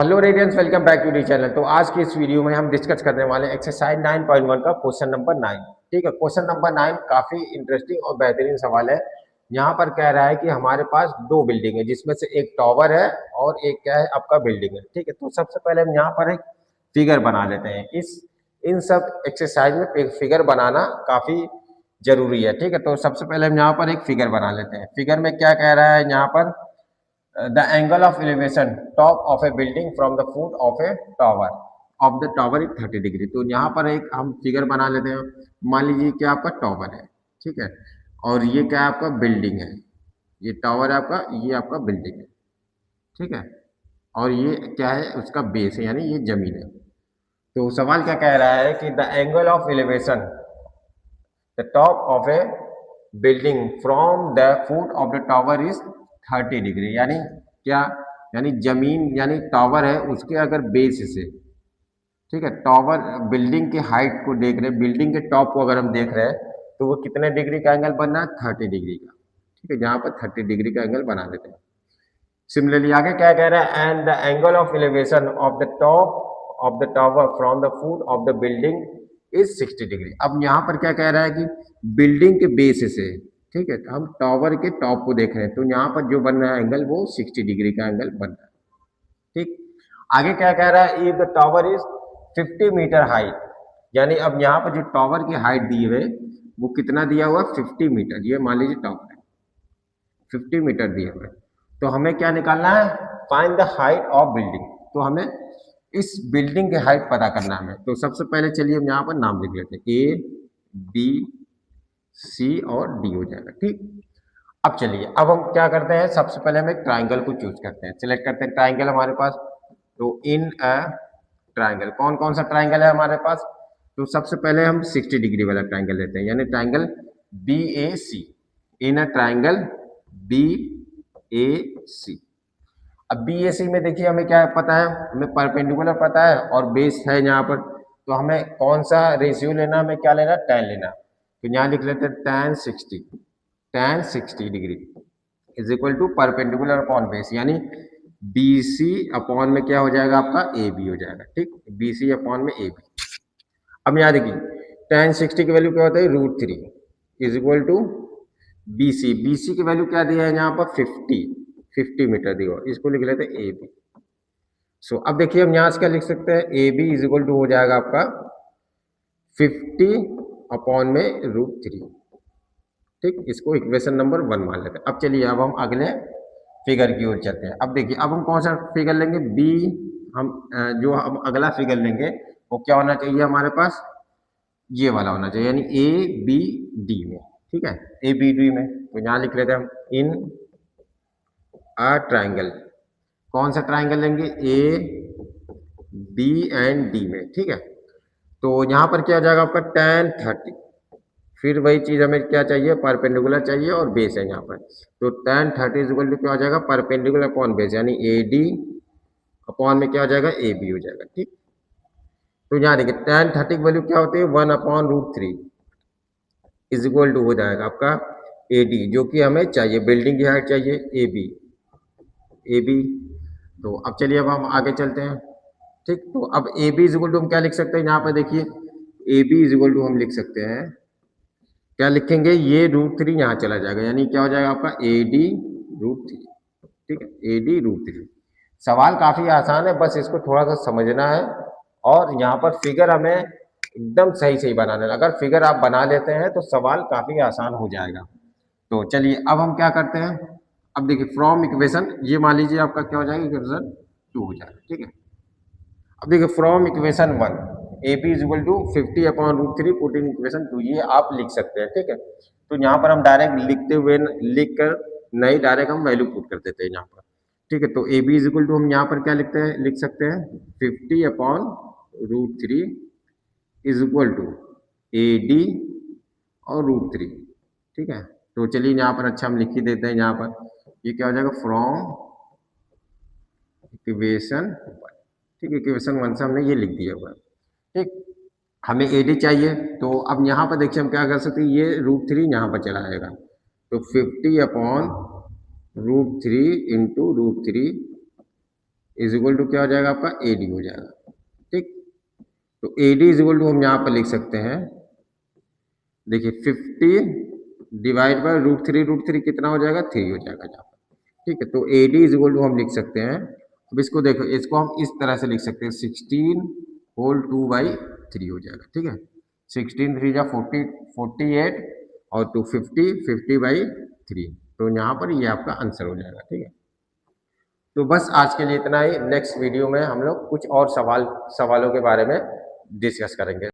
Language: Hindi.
Hello radiance, welcome back to the channel. तो आज की इस वीडियो में हम डिस्कस करने वाले हैं एक्सरसाइज 9.1 का क्वेश्चन नंबर 9। ठीक है, क्वेश्चन नंबर 9 काफी इंटरेस्टिंग और बेहतरीन सवाल है। यहाँ पर कह रहा है कि हमारे पास दो बिल्डिंग है जिसमें से एक टावर है और एक क्या है आपका बिल्डिंग है। ठीक है, तो सबसे पहले हम यहाँ पर एक फिगर बना लेते हैं। इन सब एक्सरसाइज में फिगर बनाना काफी जरूरी है। ठीक है, तो सबसे पहले हम यहाँ पर एक फिगर बना लेते हैं। फिगर में क्या कह रहा है यहाँ पर, the angle of elevation top of a building from the foot of a tower of the tower is 30 degree. तो यहाँ पर एक हम फिगर बना लेते हैं। मान लीजिए कि आपका टावर है, ठीक है, और ये क्या है आपका बिल्डिंग है। ये टावर है आपका, ये आपका बिल्डिंग है, ठीक है, और ये क्या है उसका बेस है, यानी ये जमीन है। तो सवाल क्या कह रहा है कि the angle of elevation the top of A building from the foot of the tower is 30 degree. यानी क्या, यानी जमीन यानी टावर है उसके अगर बेस से, ठीक है, टावर बिल्डिंग की हाइट को देख रहे हैं, बिल्डिंग के टॉप को अगर हम देख रहे हैं तो वो कितने डिग्री का एंगल बन रहा है, 30 डिग्री का। ठीक है, यहाँ पर 30 डिग्री का एंगल बना देते हैं। सिमिलरली आगे क्या कह रहा है, and the angle of elevation of the top of the tower from the foot of the building is 60 degree. अब यहाँ पर क्या कह रहा है कि बिल्डिंग के बेस से, ठीक है, हम टावर के टॉप को देख रहे हैं, तो यहाँ पर जो बन रहा है एंगल वो 60 डिग्री का एंगल बन रहा है। ठीक, आगे क्या कह रहा है, if the tower is 50 metre height. यानी अब यहाँ पर जो टावर की हाइट दी हुई है वो कितना दिया हुआ, 50 मीटर। ये मान लीजिए टावर है 50 मीटर दिया हुआ है, तो हमें क्या निकालना है, find the height of building. तो हमें इस बिल्डिंग की हाइट पता करना है। तो सबसे पहले चलिए हम यहाँ पर नाम लिख लेते हैं, ए बी सी और डी हो जाएगा। ठीक, अब चलिए अब हम क्या करते हैं, सबसे पहले हम एक ट्राइंगल को चूज करते हैं, सिलेक्ट करते हैं ट्राइंगल हमारे पास। तो इन अ ट्राइंगल, कौन कौन सा ट्राइंगल है हमारे पास, तो सबसे पहले हम 60 डिग्री वाला ट्राइंगल लेते हैं, यानी triangle B A C. In a triangle B A C. अब बी ए सी में देखिए हमें क्या पता है, हमें परपेंडिकुलर पता है और बेस है यहाँ पर। तो हमें कौन सा रेशियो लेना, हमें क्या लेना, tan लेना। तो यहाँ लिख लेते हैं tan 60 degree is equal to perpendicular upon base, यानी बी सी अपॉन में क्या हो जाएगा आपका, ए बी हो जाएगा। ठीक, बी सी अपॉन में ए बी। अब यहाँ देखिए tan 60 की वैल्यू क्या होता है, √3 is equal to B C की वैल्यू क्या दिया है यहाँ पर, 50 मीटर दिया, इसको लिख लेते हैं ए बी। सो अब देखिए हम यहाँ से क्या लिख सकते हैं, A B is equal to हो जाएगा आपका 50 अपॉन में √3। ठीक, इसको इक्वेशन नंबर 1 मान लेते हैं। अब चलिए अब हम अगले फिगर की ओर चलते हैं। अब देखिए अब हम कौन सा फिगर लेंगे, बी, हम जो हम अगला फिगर लेंगे वो क्या होना चाहिए हमारे पास, ये वाला होना चाहिए, यानी ए बी डी में। ठीक है, ए बी डी में, तो यहाँ लिख लेते हैं हम इन अ ट्राइंगल। कौन सा ट्राइंगल लेंगे, ए बी एंड डी में। ठीक है, तो यहाँ पर क्या हो जाएगा आपका tan 30। फिर वही चीज हमें क्या चाहिए, परपेंडिकुलर चाहिए और बेस है यहाँ पर। तो tan 30 इज इक्वल टू क्या हो जाएगा, परपेंडिकुलर अपॉन बेस, यानी ए डी अपॉन में क्या हो जाएगा, ए बी हो जाएगा। ठीक, तो यहाँ देखिए tan 30 की वैल्यू क्या होती है, 1/√3 इज इक्वल टू हो जाएगा आपका ए डी, जो कि हमें चाहिए, बिल्डिंग की हाइट चाहिए ए बी। तो अब चलिए अब हम आगे चलते हैं। ठीक, तो अब A B is equal to हम क्या लिख सकते हैं, यहाँ पर देखिए A B is equal to हम लिख सकते हैं, क्या लिखेंगे, ये √3 यहाँ चला जाएगा, यानी क्या हो जाएगा आपका ए डी √3। ठीक है, ए डी √3। सवाल काफी आसान है, बस इसको थोड़ा सा समझना है और यहाँ पर फिगर हमें एकदम सही सही बनाना है। अगर फिगर आप बना लेते हैं तो सवाल काफी आसान हो जाएगा। तो चलिए अब हम क्या करते हैं, अब देखिए फ्रॉम इक्वेशन, ये मान लीजिए आपका क्या हो जाएगा, इक्वेशन 2 हो जाएगा। ठीक है, अब देखिए from equation 1 A B is equal to 50/√3 put in equation 2, ये आप लिख सकते हैं। ठीक है, तो यहाँ पर हम डायरेक्ट लिखते हुए लिख कर नहीं, डायरेक्ट हम वैल्यू पुट कर देते हैं यहाँ पर। ठीक है, तो A B is equal to हम यहाँ पर क्या लिखते हैं, लिख सकते हैं 50/√3 is equal to A D और √3। ठीक है, तो चलिए यहाँ पर अच्छा हम लिख ही देते हैं, यहाँ पर ये क्या हो जाएगा, फ्रॉम इक्वेशन। ठीक है, इक्वेशन 1 से हमने ये लिख दिया हुआ है। ठीक, हमें ए डी चाहिए, तो अब यहाँ पर देखिए हम क्या कर सकते हैं, ये √3 यहाँ पर चला आएगा, तो 50/√3 इंटू √3 इज इक्वल टू क्या हो जाएगा आपका AD हो जाएगा। ठीक, तो AD इज इक्वल टू हम यहाँ पर लिख सकते हैं, देखिए 50 डिवाइड बाय √3 कितना हो जाएगा 3 हो जाएगा यहाँ पर। ठीक है, तो AD इज इक्वल टू हम लिख सकते हैं, अब इसको देखो, इसको हम इस तरह से लिख सकते हैं 16 होल 2/3 हो जाएगा। ठीक है, 16 3 जा 40 48 और 2 50/3, तो यहाँ पर ये आपका आंसर हो जाएगा। ठीक है, तो बस आज के लिए इतना ही। नेक्स्ट वीडियो में हम लोग कुछ और सवालों के बारे में डिस्कस करेंगे।